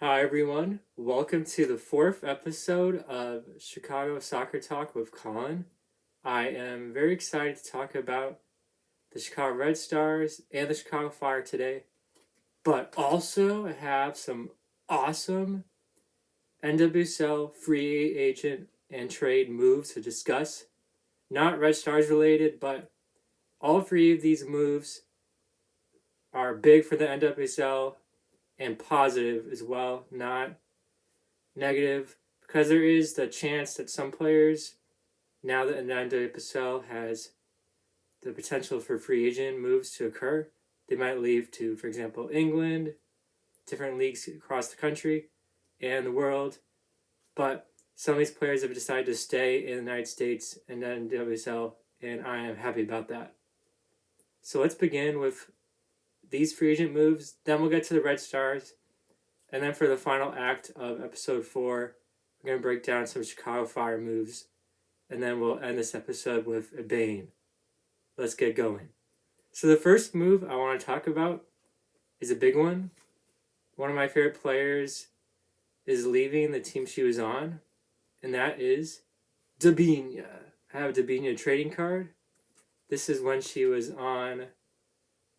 Hi, everyone. Welcome to the fourth episode of Chicago Soccer Talk with Collin. I am very excited to talk about the Chicago Red Stars and the Chicago Fire today, but also have some awesome NWSL free agent and trade moves to discuss. Not Red Stars related, but all three of these moves are big for the NWSL and positive as well, not negative, because there is the chance that some players, now that the NWSL has the potential for free agent moves to occur, they might leave to, for example, England, different leagues across the country and the world. But some of these players have decided to stay in the United States and then NWSL, and I am happy about that. So let's begin with these free agent moves. Then we'll get to the Red Stars. And then for the final act of episode 4, we're going to break down some Chicago Fire moves. And then we'll end this episode with a bang. Let's get going. So the first move I want to talk about is a big one. One of my favorite players is leaving the team she was on, and that is Debinha. I have a Debinha trading card. This is when she was on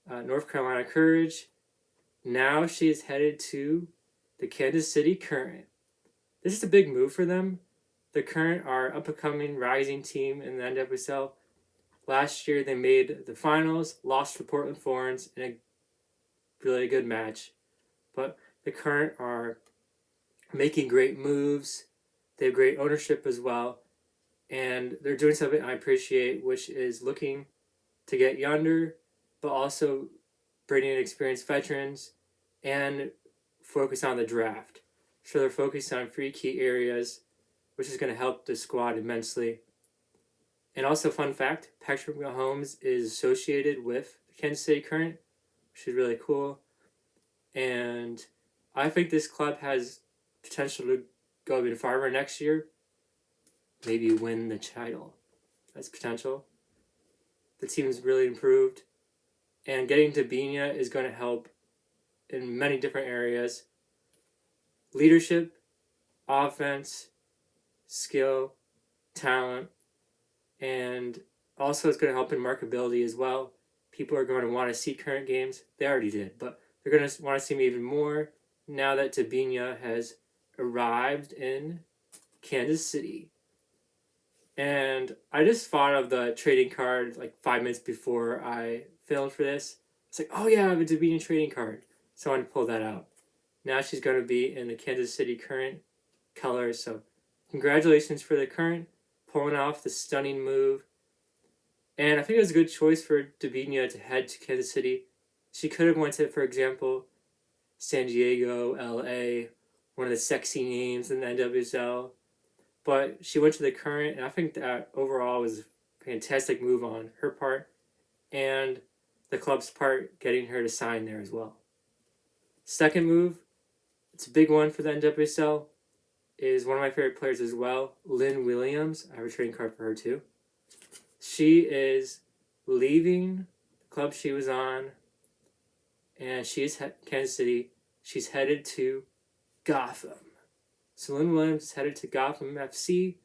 North Carolina Courage. Now she is headed to the Kansas City Current. This is a big move for them. The Current are up-and-coming rising team in the NWSL. Last year they made the finals, lost to Portland Thorns in a really good match. But the Current are making great moves. They have great ownership as well. And they're doing something I appreciate, which is looking to get younger, but also bringing in experienced veterans and focus on the draft. So they're focused on 3 key areas, which is going to help the squad immensely. And also, fun fact, Patrick Mahomes is associated with the Kansas City Current, which is really cool. And I think this club has potential to go even farther next year. Maybe win the title. That's potential. The team's really improved. And getting Debinha is going to help in many different areas. Leadership, offense, skill, talent, and also it's going to help in marketability as well. People are going to want to see Current games. They already did, but they're going to want to see me even more now that Debinha has arrived in Kansas City. And I just thought of the trading card like 5 minutes before I filmed for this. It's like, oh yeah, I have a Debinha trading card. So I wanted to pull that out. Now she's going to be in the Kansas City Current colors. So congratulations for the Current pulling off the stunning move. And I think it was a good choice for Debinha to head to Kansas City. She could have went to, for example, San Diego, LA, one of the sexy names in the NWSL. But she went to the Current, and I think that overall was a fantastic move on her part and the club's part getting her to sign there as well. Second move, it's a big one for the NWSL, is one of my favorite players as well, Lynn Williams. I have a trading card for her too. She is leaving the club she was on, and she is Kansas City. She's headed to Gotham. So Lynn Williams is headed to Gotham FC,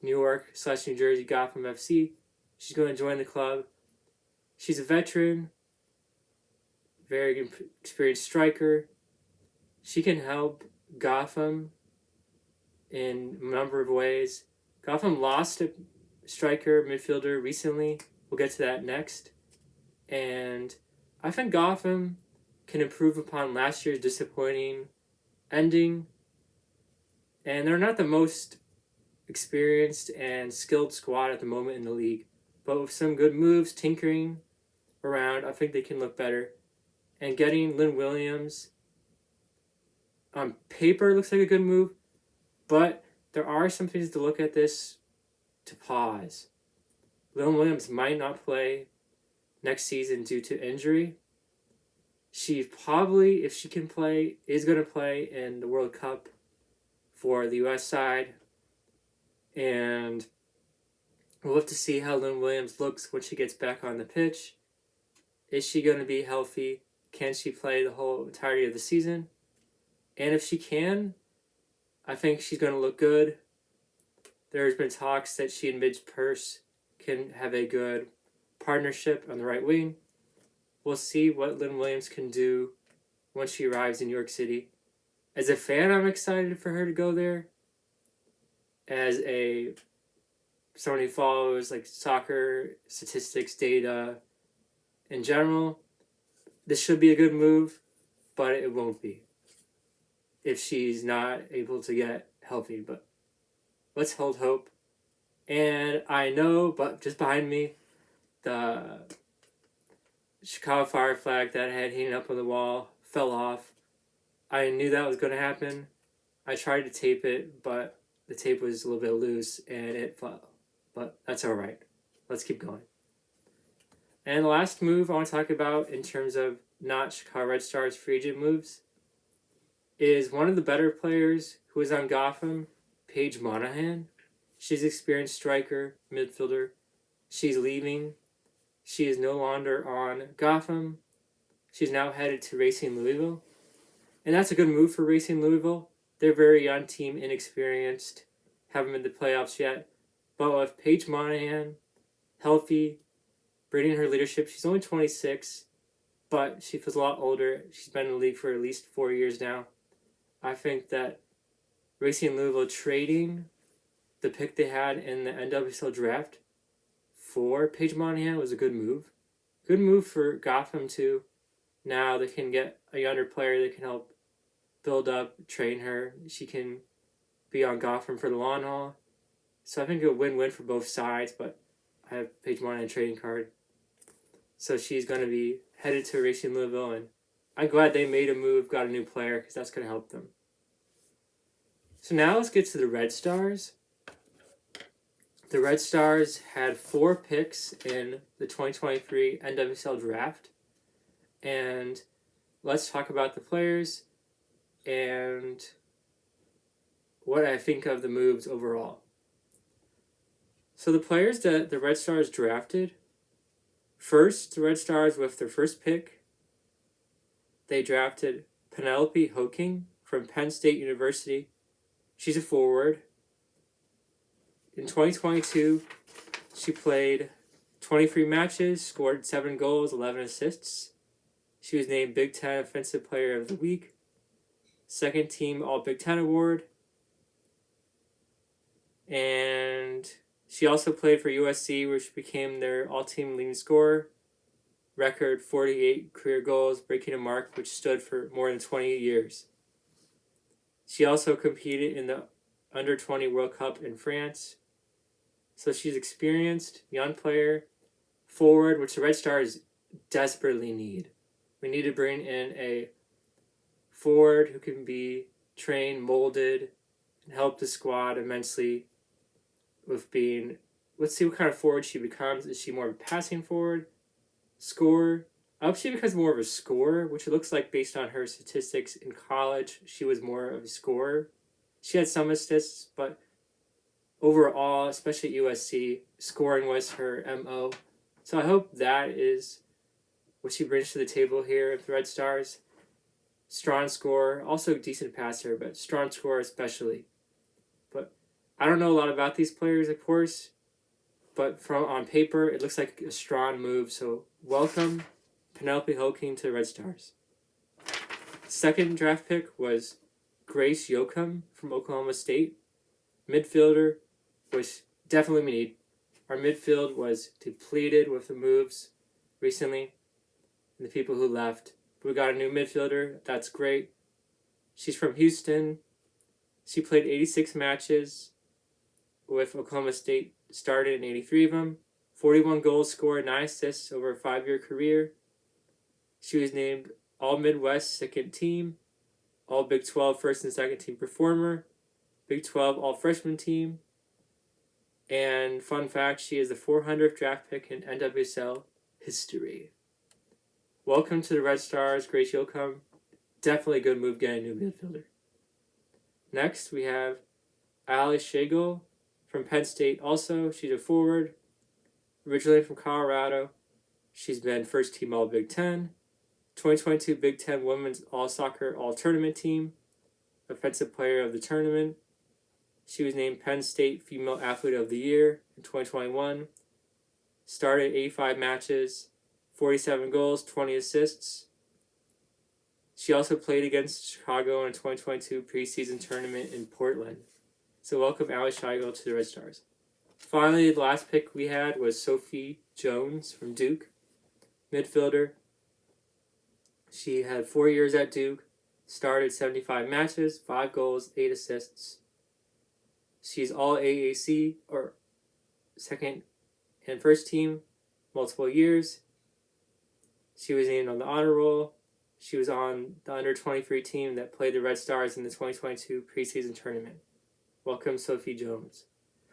New York/New Jersey Gotham FC. She's going to join the club. She's a veteran, very experienced striker. She can help Gotham in a number of ways. Gotham lost a striker, midfielder recently. We'll get to that next. And I think Gotham can improve upon last year's disappointing ending. And they're not the most experienced and skilled squad at the moment in the league. But with some good moves, tinkering around, I think they can look better. And getting Lynn Williams on paper looks like a good move. But there are some things to look at this to pause. Lynn Williams might not play next season due to injury. She probably, if she can play, is going to play in the World Cup for the U.S. side. And we'll have to see how Lynn Williams looks when she gets back on the pitch. Is she going to be healthy? Can she play the whole entirety of the season? And if she can, I think she's going to look good. There's been talks that she and Midge Purce can have a good partnership on the right wing. We'll see what Lynn Williams can do once she arrives in New York City. As a fan, I'm excited for her to go there. As someone who follows like soccer statistics, data in general, this should be a good move, but it won't be if she's not able to get healthy. But let's hold hope. And I know, but just behind me, the Chicago Fire flag that I had hanging up on the wall fell off. I knew that was going to happen. I tried to tape it, but the tape was a little bit loose and it fell. But that's alright. Let's keep going. And the last move I want to talk about in terms of not Chicago Red Stars free agent moves is one of the better players who is on Gotham, Paige Monaghan. She's an experienced striker, midfielder. She's leaving. She is no longer on Gotham. She's now headed to Racing Louisville. And that's a good move for Racing Louisville. They're a very young team, inexperienced, haven't been to playoffs yet. But with Paige Monaghan, healthy, bringing her leadership, she's only 26, but she feels a lot older. She's been in the league for at least 4 years now. I think that Racing Louisville trading the pick they had in the NWSL draft for Paige Monaghan was a good move. Good move for Gotham too. Now they can get a younger player that can help build up, train her. She can be on Gotham for the long haul. So I think a win-win for both sides, but I have Paige Monaghan trading card. So she's going to be headed to Racing Louisville, and I'm glad they made a move, got a new player, because that's going to help them. So now let's get to the Red Stars. The Red Stars had 4 picks in the 2023 NWSL draft. And let's talk about the players and what I think of the moves overall. So the players that the Red Stars drafted, first, the Red Stars with their first pick, they drafted Penelope Hocking from Penn State University. She's a forward. In 2022, she played 23 matches, scored 7 goals, 11 assists. She was named Big Ten Offensive Player of the Week, second team All Big Ten Award, and she also played for USC, where she became their all-team leading scorer, record 48 career goals, breaking a mark which stood for more than 20 years. She also competed in the Under-20 World Cup in France. So she's experienced, young player, forward, which the Red Stars desperately need. We need to bring in a forward who can be trained, molded, and help the squad immensely with being... Let's see what kind of forward she becomes. Is she more of a passing forward? Scorer? I hope she becomes more of a scorer, which it looks like based on her statistics in college, she was more of a scorer. She had some assists, but overall, especially at USC, scoring was her MO. So I hope that is what she brings to the table here at the Red Stars. Strong scorer, also a decent passer, but strong scorer especially. But I don't know a lot about these players, of course, but on paper, it looks like a strong move. So welcome Penelope Hocking to the Red Stars. Second draft pick was Grace Yochum from Oklahoma State. Midfielder, which definitely we need. Our midfield was depleted with the moves recently and the people who left. But we got a new midfielder. That's great. She's from Houston. She played 86 matches with Oklahoma State, started in 83 of them. 41 goals scored, 9 assists over a 5-year career. She was named All-Midwest second team, All-Big 12 first and second team performer, Big 12 All-Freshman team, and fun fact, she is the 400th draft pick in NWSL history. Welcome to the Red Stars, Grace Yochum. Definitely a good move getting a new midfielder. Next, we have Schlegel from Penn State also. She's a forward, originally from Colorado. She's been first team All Big Ten, 2022 Big Ten Women's All Soccer All Tournament team, Offensive Player of the Tournament. She was named Penn State Female Athlete of the Year in 2021. Started 85 matches, 47 goals, 20 assists. She also played against Chicago in a 2022 preseason tournament in Portland. So welcome Allie Schlegel to the Red Stars. Finally, the last pick we had was Sophie Jones from Duke, midfielder. She had 4 years at Duke, started 75 matches, 5 goals, 8 assists. She's all AAC, or second and first team, multiple years. She was named on the honor roll. She was on the under-23 team that played the Red Stars in the 2022 preseason tournament. Welcome, Sophie Jones.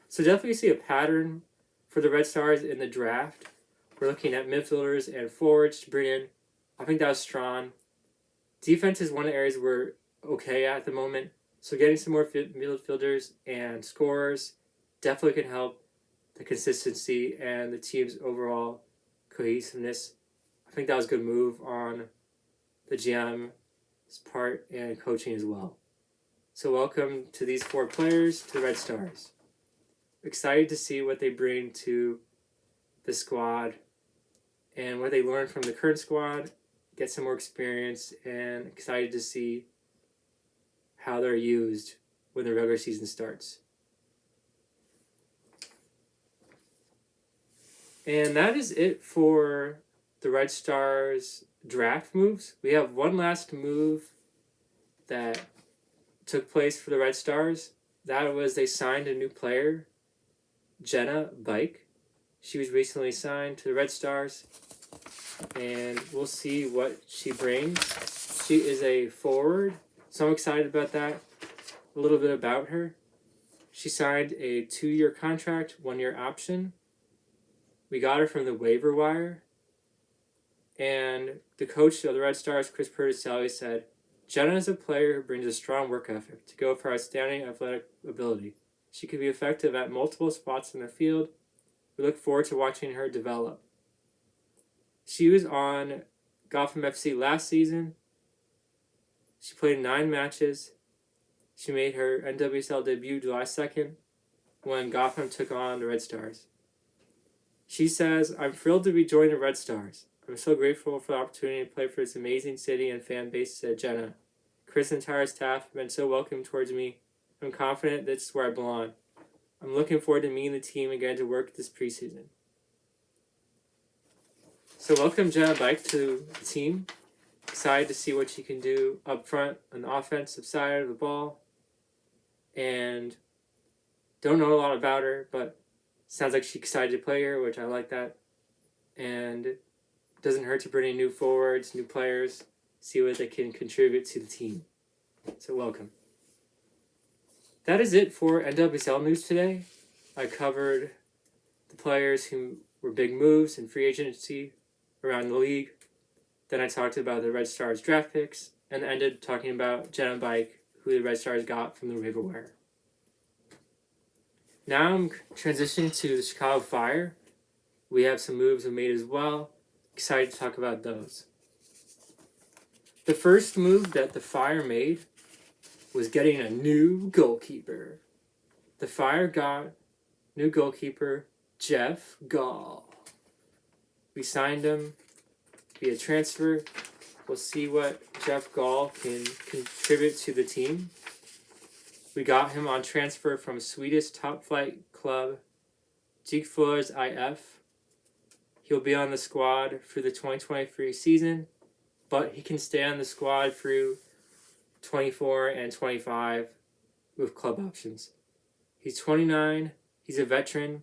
So definitely see a pattern for the Red Stars in the draft. We're looking at midfielders and forwards to bring in. I think that was strong. Defense is one of the areas we're okay at the moment. So getting some more midfielders and scorers definitely can help the consistency and the team's overall cohesiveness. I think that was a good move on the GM's part and coaching as well. So welcome to these 4 players to the Red Stars. Excited to see what they bring to the squad and what they learn from the current squad, get some more experience, and excited to see how they're used when the regular season starts. And that is it for the Red Stars draft moves. We have one last move that took place for the Red Stars. That was they signed a new player, Jenna Bike. She was recently signed to the Red Stars, and we'll see what she brings. She is a forward, so I'm excited about that. A little bit about her. She signed a 2-year contract, 1-year option. We got her from the waiver wire. And the coach of the Red Stars, Chris Perticelli, said, Jenna is a player who brings a strong work ethic to go for outstanding athletic ability. She can be effective at multiple spots in the field. We look forward to watching her develop. She was on Gotham FC last season. She played 9 matches. She made her NWSL debut July 2nd when Gotham took on the Red Stars. She says, I'm thrilled to be joining the Red Stars. I'm so grateful for the opportunity to play for this amazing city and fan base, said Jenna. Chris and entire staff have been so welcoming towards me. I'm confident this is where I belong. I'm looking forward to meeting the team again to work this preseason. So welcome Jenna Bike to the team. Excited to see what she can do up front on the offensive side of the ball. And don't know a lot about her, but sounds like she's excited to play here, which I like that. And doesn't hurt to bring in new forwards, new players, see what they can contribute to the team. So welcome. That is it for NWSL news today. I covered the players who were big moves in free agency around the league. Then I talked about the Red Stars draft picks and ended talking about Jenna Bike, who the Red Stars got from the waiver wire. Now I'm transitioning to the Chicago Fire. We have some moves we made as well. Excited to talk about those. The first move that the Fire made was getting a new goalkeeper. The Fire got new goalkeeper Jeff Gall. We signed him via transfer. We'll see what Jeff Gall can contribute to the team. We got him on transfer from Swedish top flight club Jigfors IF. He'll be on the squad for the 2023 season, but he can stay on the squad through 24 and 25 with club options. He's 29. He's a veteran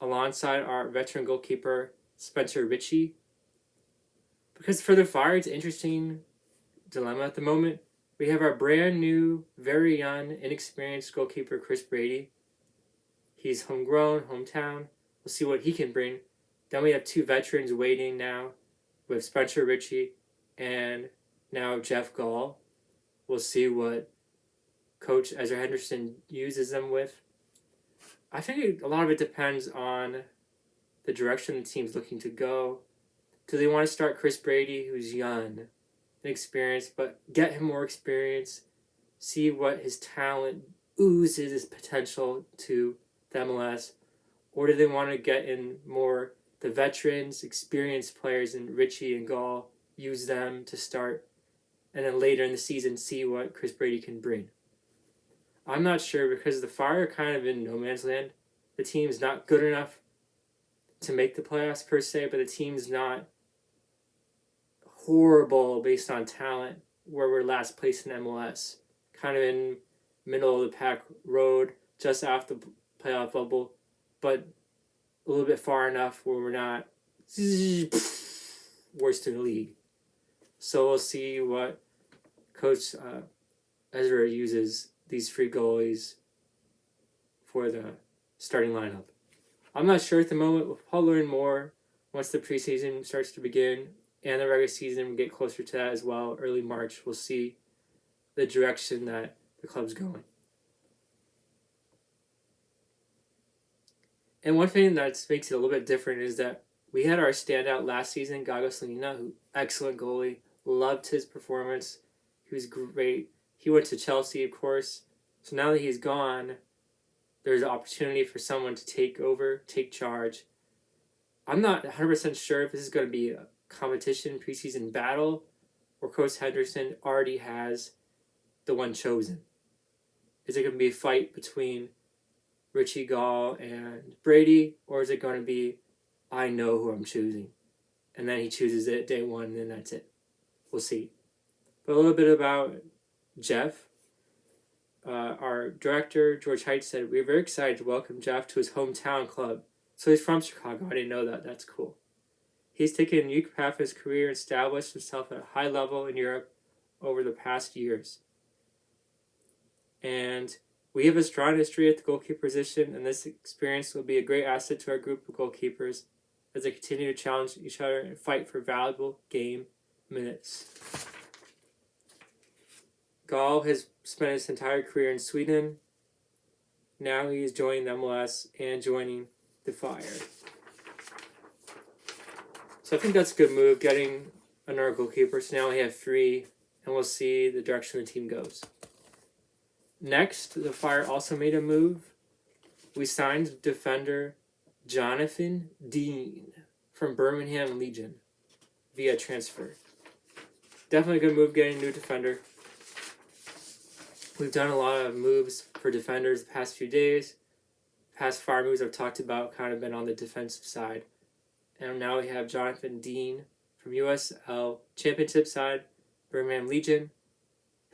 alongside our veteran goalkeeper, Spencer Ritchie. Because for the Fire, it's an interesting dilemma at the moment. We have our brand new, very young, inexperienced goalkeeper, Chris Brady. He's homegrown, hometown. We'll see what he can bring. Then we have 2 veterans waiting now with Spencer Ritchie and now Jeff Gall. We'll see what Coach Ezra Henderson uses them with. I think a lot of it depends on the direction the team's looking to go. Do they want to start Chris Brady, who's young, inexperienced, but get him more experience see what his talent oozes his potential to the MLS, or do they want to get in more the veterans, experienced players, and Richie and Gall, use them to start, and then later in the season see what Chris Brady can bring? I'm not sure, because the Fire are kind of in no man's land. The team's not good enough to make the playoffs per se, but the team's not horrible based on talent, where we're last place in MLS. Kind of in middle of the pack road, just off the playoff bubble, but a little bit far enough where we're not worst in the league. So we'll see what Coach Ezra uses these free goalies for the starting lineup. I'm not sure at the moment. We'll probably learn more once the preseason starts to begin and the regular season will get closer to that as well. Early March, we'll see the direction that the club's going. And one thing that makes it a little bit different is that we had our standout last season, Gago Slonina, who excellent goalie, loved his performance. He was great. He went to Chelsea, of course. So now that he's gone, there's an opportunity for someone to take over, take charge. I'm not 100% sure if this is going to be a competition, preseason battle, or Coach Henderson already has the one chosen. Is it going to be a fight between Richie Gall and Brady, or is it going to be, I know who I'm choosing, and then he chooses it day one, and then that's it? We'll see. But a little bit about Jeff. Our director, George Height, said, "We're very excited to welcome Jeff to his hometown club." So he's from Chicago. I didn't know that. That's cool. He's taken a unique path in his career and established himself at a high level in Europe over the past years. And we have a strong history at the goalkeeper position, and this experience will be a great asset to our group of goalkeepers as they continue to challenge each other and fight for valuable game minutes. Gall has spent his entire career in Sweden. Now he is joining the MLS and joining the Fire. So I think that's a good move, getting another goalkeeper. So now we have 3, and we'll see the direction the team goes. Next, the Fire also made a move. We signed defender Jonathan Dean from Birmingham Legion via transfer. Definitely a good move getting a new defender. We've done a lot of moves for defenders the past few days. Past Fire moves I've talked about kind of been on the defensive side. And now we have Jonathan Dean from USL Championship side, Birmingham Legion.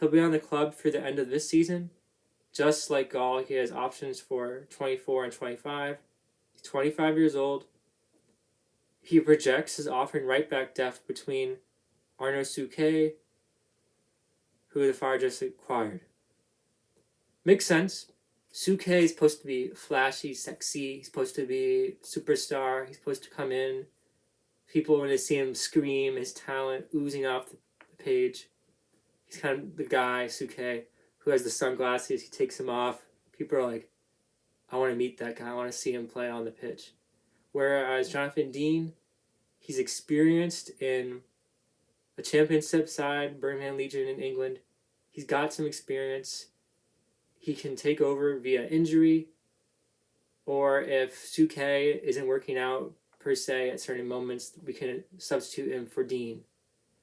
He'll be on the club for the end of this season. Just like Gall, he has options for 24 and 25. He's 25 years old. He projects his offering right back depth between Arnaud Souquet, who the Fire just acquired. Makes sense. Souquet is supposed to be flashy, sexy. He's supposed to be superstar. He's supposed to come in. People want to see him scream, his talent oozing off the page. He's kind of the guy, Souquet, who has the sunglasses. He takes them off. People are like, I want to meet that guy. I want to see him play on the pitch. Whereas Jonathan Dean, he's experienced in a championship side, Birmingham Legion in England. He's got some experience. He can take over via injury, or if Souquet isn't working out per se at certain moments, we can substitute him for Dean.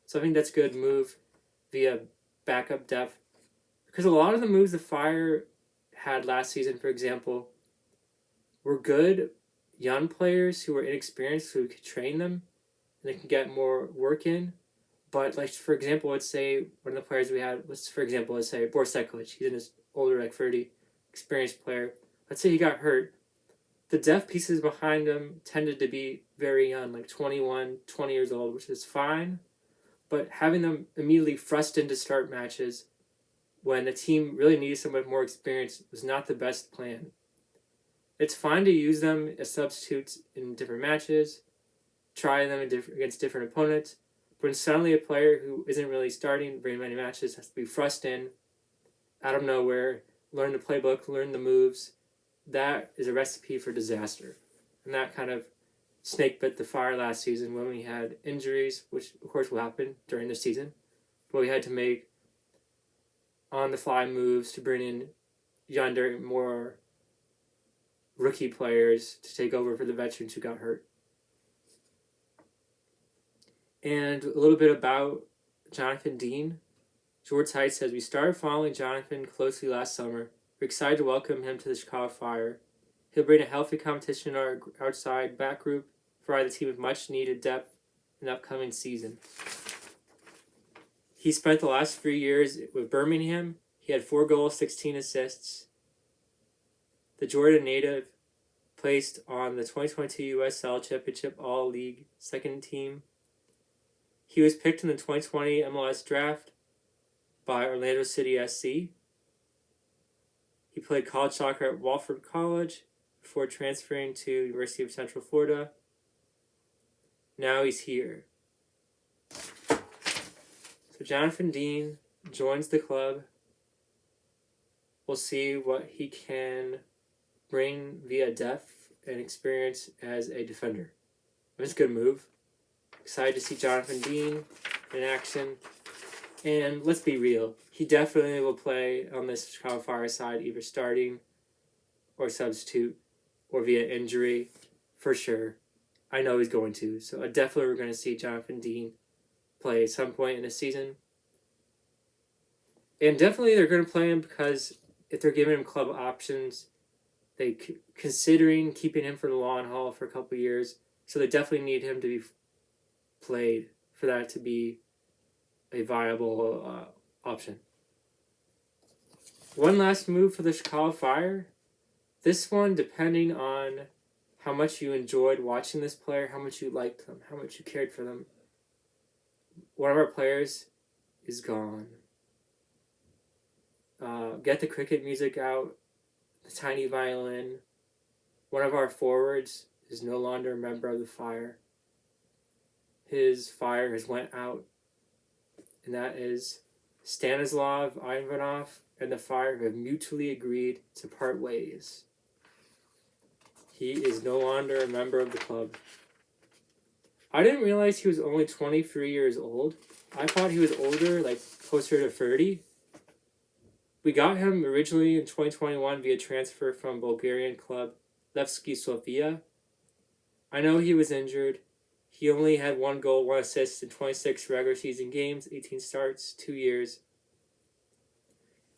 So I think that's a good move via backup depth. Because a lot of the moves the Fire had last season, for example, were good young players who were inexperienced, who could train them, and they can get more work in. But, like, for example, let's say one of the players we had, let's say Boris Sekulic. He's in his older, like 30, experienced player. Let's say he got hurt. The depth pieces behind him tended to be very young, like 21, 20 years old, which is fine. But having them immediately thrust into start matches when the team really needed someone more experienced was not the best plan. It's fine to use them as substitutes in different matches, try them against different opponents, but when suddenly a player who isn't really starting very many matches has to be thrust in out of nowhere, learn the playbook, learn the moves, that is a recipe for disaster. And that kind of snake bit the Fire last season when we had injuries, which of course will happen during the season, but we had to make on-the-fly moves to bring in younger, more rookie players to take over for the veterans who got hurt. And a little bit about Jonathan Dean. George Height says, we started following Jonathan closely last summer. We're excited to welcome him to the Chicago Fire. He'll bring a healthy competition in our outside back group, provide the team with much needed depth in the upcoming season. He spent the last 3 years with Birmingham. He had 4 goals, 16 assists. The Jordan native placed on the 2022 USL Championship All-League second team. He was picked in the 2020 MLS draft by Orlando City SC. He played college soccer at Wofford College before transferring to University of Central Florida. Now he's here. So Jonathan Dean joins the club. We'll see what he can bring via depth and experience as a defender. It's a good move. Excited to see Jonathan Dean in action. And let's be real, he definitely will play on this Chicago Fire side, either starting or substitute or via injury, for sure. I know he's going to. So definitely we're going to see Jonathan Dean play at some point in the season. And definitely they're going to play him because if they're giving him club options, they considering keeping him for the long haul for a couple years. So they definitely need him to be played for that to be a viable option. One last move for the Chicago Fire. This one, depending on how much you enjoyed watching this player, how much you liked them, how much you cared for them. One of our players is gone. Get the cricket music out, the tiny violin. One of our forwards is no longer a member of the Fire. His fire has went out, and that is Stanislav Ivanov and the Fire have mutually agreed to part ways. He is no longer a member of the club. I didn't realize he was only 23 years old. I thought he was older, like closer to 30. We got him originally in 2021 via transfer from Bulgarian club Levski Sofia. I know he was injured. He only had 1 goal, 1 assist in 26 regular season games, 18 starts, 2 years.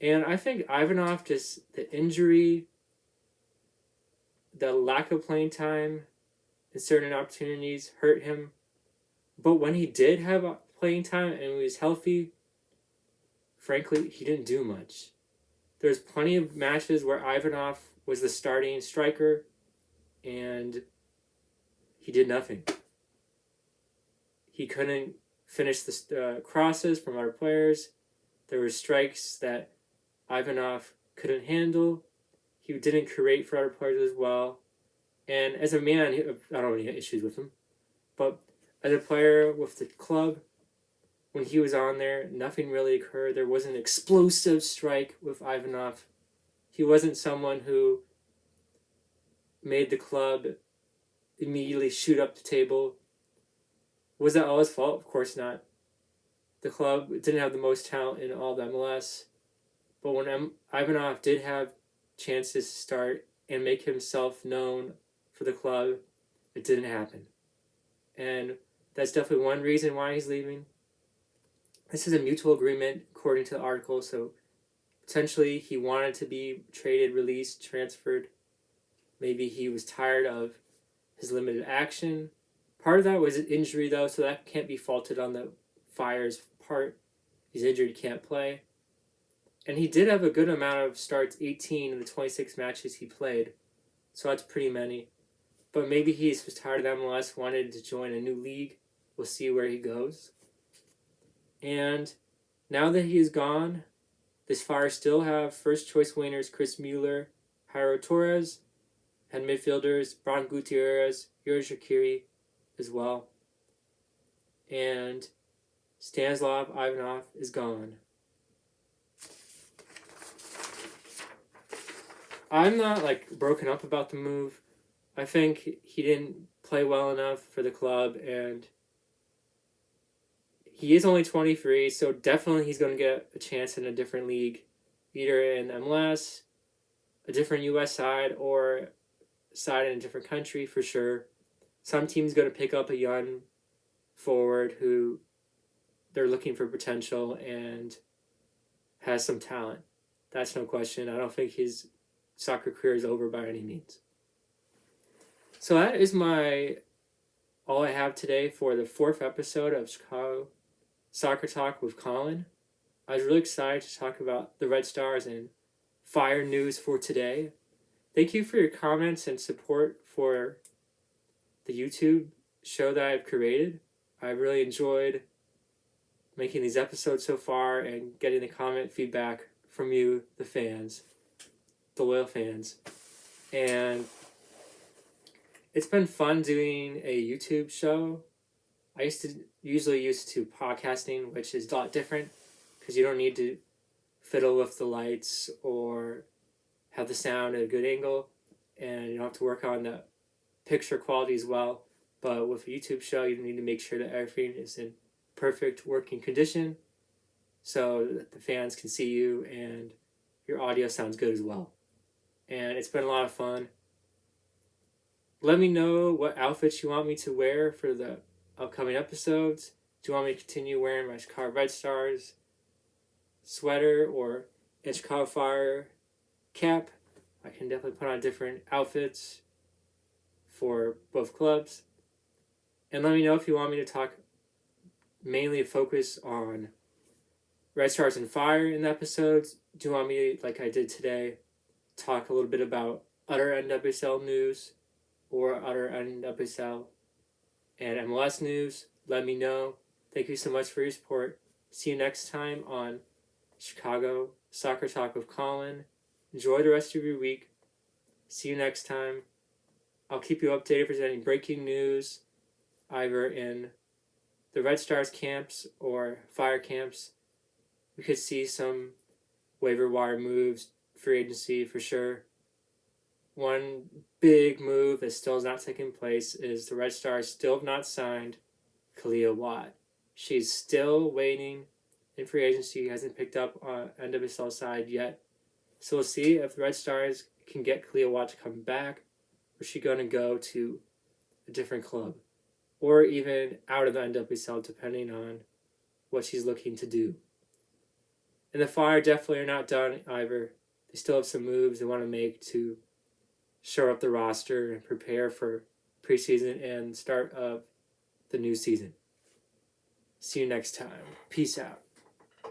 And I think Ivanov, just the injury, the lack of playing time and certain opportunities hurt him. But when he did have playing time and he was healthy, frankly, he didn't do much. There's plenty of matches where Ivanov was the starting striker and he did nothing. He couldn't finish the crosses from our players. There were strikes that Ivanov couldn't handle. He didn't create for other players as well. And as a man, I don't have any issues with him. But as a player with the club, when he was on there, nothing really occurred. There wasn't an explosive strike with Ivanov. He wasn't someone who made the club immediately shoot up the table. Was that all his fault? Of course not. The club didn't have the most talent in all of MLS. But when Ivanov did have chances to start and make himself known for the club, it didn't happen. And that's definitely one reason why he's leaving. This is a mutual agreement according to the article, so potentially he wanted to be traded, released, transferred. Maybe he was tired of his limited action. Part of that was an injury, though, so that can't be faulted on the Fire's part. He's injured, he can't play. And he did have a good amount of starts, 18 in the 26 matches he played. So that's pretty many. But maybe he's just tired of MLS, wanted to join a new league. We'll see where he goes. And now that he is gone, this Fire still have first choice winners Chris Mueller, Jairo Torres, and midfielders Bron Gutierrez, Yuri Shaqiri as well. And Stanislav Ivanov is gone. I'm not broken up about the move. I think he didn't play well enough for the club and he is only 23, so definitely he's going to get a chance in a different league, either in MLS, a different U.S. side, or side in a different country for sure. Some team's going to pick up a young forward who they're looking for potential and has some talent. That's no question. I don't think his soccer career is over by any means. So that is all I have today for the 4th episode of Chicago Soccer Talk with Collin. I was really excited to talk about the Red Stars and Fire news for today. Thank you for your comments and support for the YouTube show that I've created. I really enjoyed making these episodes so far and getting the comment feedback from you, the fans, the loyal fans. And it's been fun doing a YouTube show. I usually used to podcasting, which is a lot different because you don't need to fiddle with the lights or have the sound at a good angle, and you don't have to work on the picture quality as well. But with a YouTube show, you need to make sure that everything is in perfect working condition so that the fans can see you and your audio sounds good as well. And it's been a lot of fun. Let me know what outfits you want me to wear for the upcoming episodes. Do you want me to continue wearing my Chicago Red Stars sweater or a Chicago Fire cap? I can definitely put on different outfits for both clubs. And let me know if you want me to talk mainly focus on Red Stars and Fire in the episodes. Do you want me, like I did today, talk a little bit about other NWSL news or other NWSL and MLS news? Let me know. Thank you so much for your support. See you next time on Chicago Soccer Talk with Collin. Enjoy the rest of your week. See you next time. I'll keep you updated if there's any breaking news, either in the Red Stars camps or Fire camps. We could see some waiver wire moves, free agency for sure. One big move that still has not taken place is the Red Stars still have not signed Kalia Watt. She's still waiting in free agency, hasn't picked up on NWSL side yet. So we'll see if the Red Stars can get Kalia Watt to come back, or is she going to go to a different club, or even out of the NWSL, depending on what she's looking to do. And the Fire definitely are not done either. They still have some moves they want to make to shore up the roster and prepare for preseason and start of the new season. See you next time. Peace out.